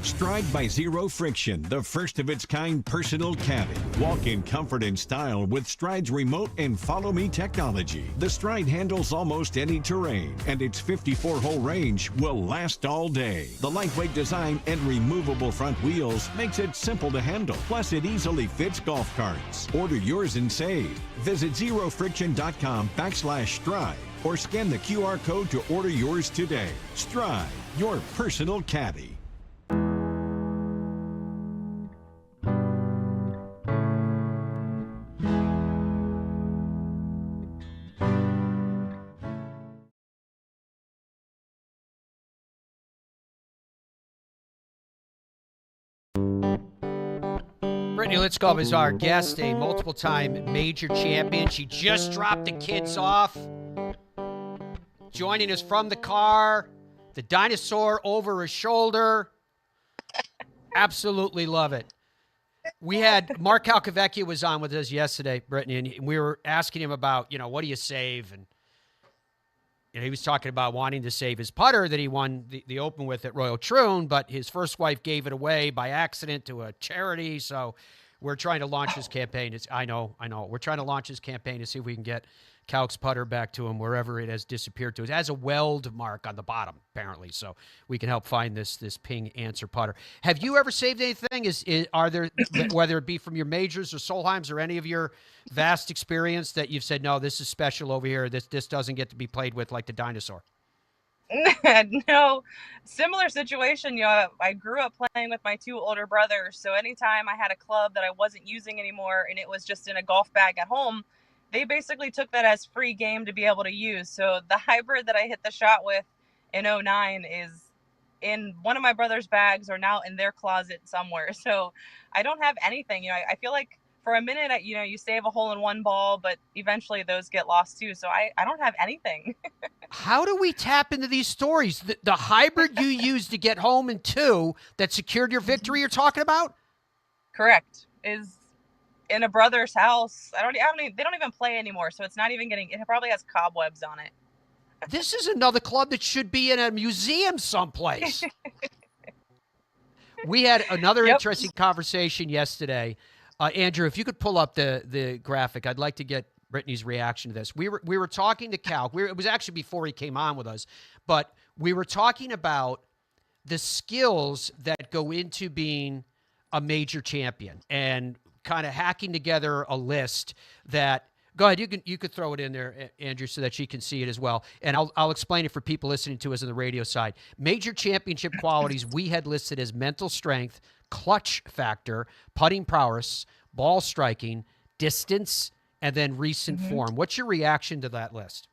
Stride by Zero Friction, the first of its kind personal caddy. Walk in comfort and style with Stride's remote and follow me technology. The Stride handles almost any terrain, and its 54-hole range will last all day. The lightweight design and removable front wheels makes it simple to handle. Plus, it easily fits golf carts. Order yours and save. Visit zerofriction.com/stride or scan the QR code to order yours today. Stride, your personal caddy.
Brittany Lincicome is our guest, a multiple-time major champion. She just dropped the kids off. Joining us from the car, the dinosaur over her shoulder. Absolutely love it. We had Mark Calcavecchia was on with us yesterday, Brittany, and we were asking him about, what do you save? And he was talking about wanting to save his putter that he won the Open with at Royal Troon, but his first wife gave it away by accident to a charity. So we're trying to launch this campaign. I know. We're trying to launch this campaign to see if we can get Calc's putter back to him wherever it has disappeared to. It has a weld mark on the bottom, apparently, so we can help find this ping answer putter. Have you ever saved anything? Are there, whether it be from your majors or Solheims or any of your vast experience, that you've said, no, this is special over here, this doesn't get to be played with like the dinosaur?
No, similar situation. I grew up playing with my 2 older brothers, so anytime I had a club that I wasn't using anymore and it was just in a golf bag at home, they basically took that as free game to be able to use. So the hybrid that I hit the shot with in 09 is in one of my brother's bags or now in their closet somewhere. So I don't have anything. I feel like for a minute, you save a hole-in-one ball, but eventually those get lost too. So I don't have anything.
How do we tap into these stories? The hybrid you used to get home in 2 that secured your victory you're talking about?
Correct. Is in a brother's house. They don't even play anymore, so it's not even it probably has cobwebs on it.
This is another club that should be in a museum someplace. We had another interesting conversation yesterday. Andrew, if you could pull up the graphic, I'd like to get Brittany's reaction to this. We were talking to Cal. It was actually before he came on with us, but we were talking about the skills that go into being a major champion and kind of hacking together a list that. Go ahead. You could throw it in there, Andrew, so that she can see it as well. And I'll explain it for people listening to us on the radio side. Major championship qualities we had listed as mental strength, clutch factor, putting prowess, ball striking, distance, and then recent form. What's your reaction to that list?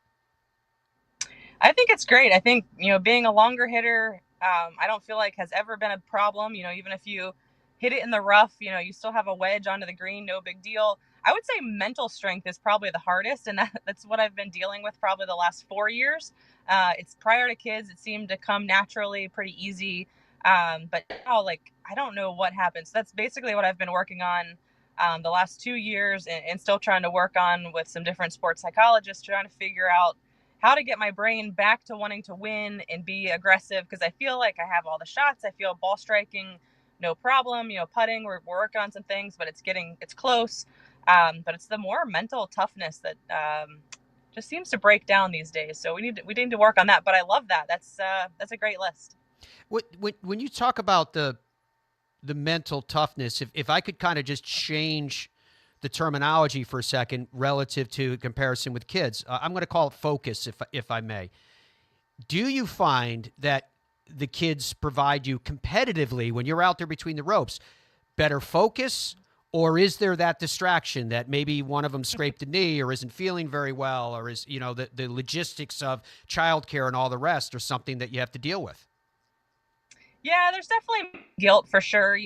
I think it's great. I think, being a longer hitter, I don't feel like has ever been a problem. Even if you hit it in the rough, you still have a wedge onto the green, no big deal. I would say mental strength is probably the hardest, and that's what I've been dealing with probably the last 4 years. It's prior to kids, it seemed to come naturally, pretty easy. But now, I don't know what happens. That's basically what I've been working on the last 2 years and still trying to work on with some different sports psychologists, trying to figure out how to get my brain back to wanting to win and be aggressive, because I feel like I have all the shots. I feel ball striking, no problem. Putting, we're working on some things, but it's close. But it's the more mental toughness that just seems to break down these days. So we need to work on that. But I love that. That's a great list.
When you talk about the mental toughness, if I could kind of just change the terminology for a second relative to comparison with kids, I'm going to call it focus, if I may. Do you find that the kids provide you competitively when you're out there between the ropes better focus? Or is there that distraction that maybe one of them scraped a knee or isn't feeling very well, or is, the logistics of childcare and all the rest, or something that you have to deal with?
Yeah, there's definitely guilt for sure,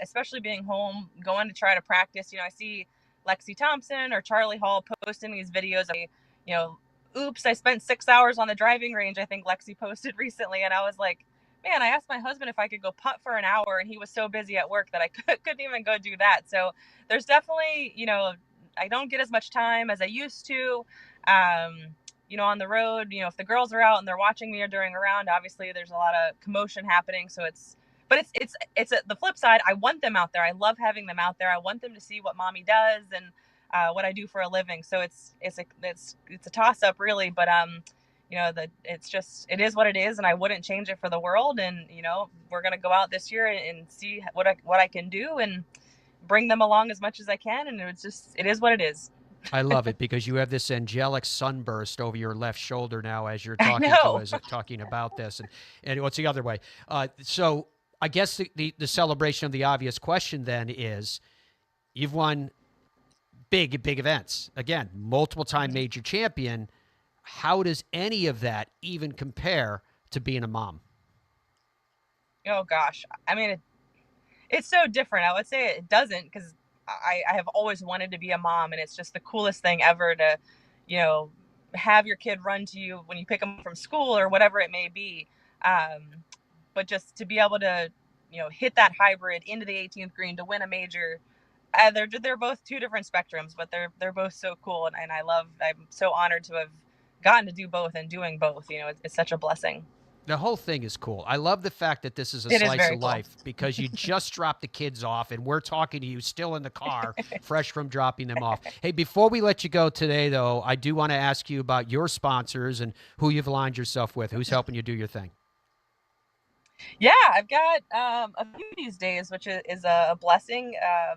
especially being home, going to try to practice. I see Lexi Thompson or Charlie Hall posting these videos of, oops, I spent 6 hours on the driving range, I think Lexi posted recently. And I was like, man, I asked my husband if I could go putt for an hour, and he was so busy at work that I couldn't even go do that. So there's definitely, I don't get as much time as I used to, on the road. If the girls are out and they're watching me or during a round, obviously there's a lot of commotion happening. So it's the flip side. I want them out there. I love having them out there. I want them to see what mommy does and what I do for a living. So it's a toss up really, but it is what it is, and I wouldn't change it for the world. And we're gonna go out this year and see what I can do and bring them along as much as I can. And it is what it is.
I love it because you have this angelic sunburst over your left shoulder now as you're talking to us, talking about this, and what's the other way? So I guess the celebration of the obvious question then is, you've won big events again, multiple time major champion. How does any of that even compare to being a mom?
Oh gosh. I mean, it's so different. I would say it doesn't, because I have always wanted to be a mom, and it's just the coolest thing ever to, have your kid run to you when you pick them from school or whatever it may be. But just to be able to, hit that hybrid into the 18th green to win a major, they're both two different spectrums, but they're both so cool. And I'm so honored to have gotten to do both and doing both. It's such a blessing.
The whole thing is cool. I love the fact that this is a slice of life because you just dropped the kids off and we're talking to you still in the car, fresh from dropping them off. Hey, before we let you go today, though, I do want to ask you about your sponsors and who you've aligned yourself with. Who's helping you do your thing?
Yeah, I've got a few these days, which is a blessing. I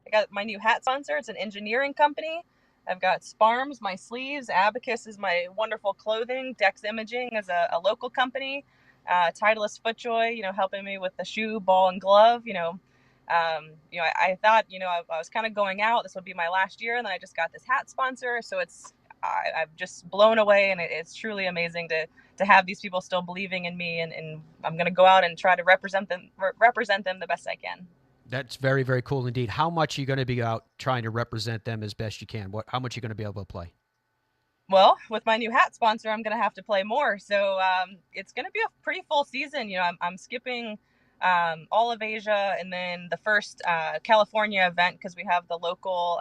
got my new hat sponsor. It's an engineering company. I've got Sparms, my sleeves. Abacus is my wonderful clothing. Dex Imaging is a local company. Titleist FootJoy, helping me with the shoe, ball, and glove. I thought, I was kind of going out. This would be my last year, and then I just got this hat sponsor. So I'm just blown away, and it's truly amazing to have these people still believing in me, and I'm going to go out and try to represent them the best I can.
That's very, very cool indeed. How much are you going to be out trying to represent them as best you can? How much are you going to be able to play?
Well, with my new hat sponsor, I'm going to have to play more. So it's going to be a pretty full season. I'm skipping all of Asia and then the first California event because we have the local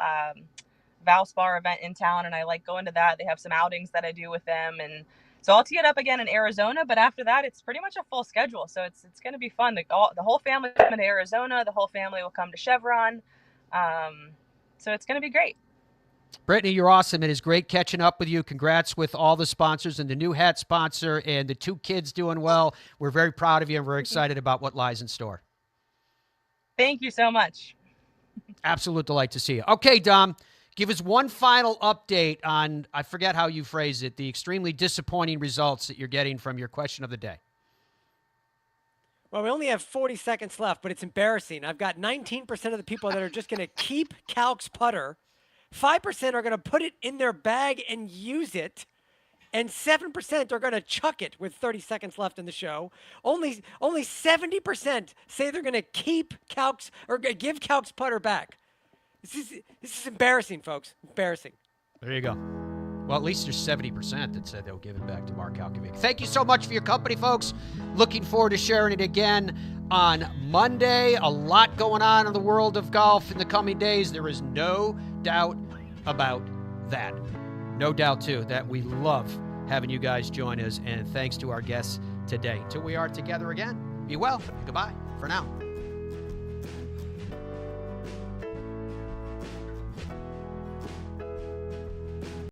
Valspar event in town, and I like going to that. They have some outings that I do with them, and so I'll tee it up again in Arizona, but after that, it's pretty much a full schedule. So it's going to be fun. The whole family will come to Arizona. The whole family will come to Chevron. So it's going to be great.
Brittany, you're awesome. It is great catching up with you. Congrats with all the sponsors and the new hat sponsor and the two kids doing well. We're very proud of you, and we're excited about what lies in store.
Thank you so much.
Absolute delight to see you. Okay, Dom. Give us one final update on, I forget how you phrased it, the extremely disappointing results that you're getting from your question of the day.
Well, we only have 40 seconds left, but it's embarrassing. I've got 19% of the people that are just going to keep Calc's putter. 5% are going to put it in their bag and use it. And 7% are going to chuck it with 30 seconds left in the show. Only 70% say they're going to keep Calc's or give Calc's putter back. This is embarrassing, folks. Embarrassing.
There you go. Well, at least there's 70% that said they'll give it back to Mark Calcavig. Thank you so much for your company, folks. Looking forward to sharing it again on Monday. A lot going on in the world of golf in the coming days. There is no doubt about that. No doubt, too, that we love having you guys join us. And thanks to our guests today. Till we are together again, be well. Goodbye for now.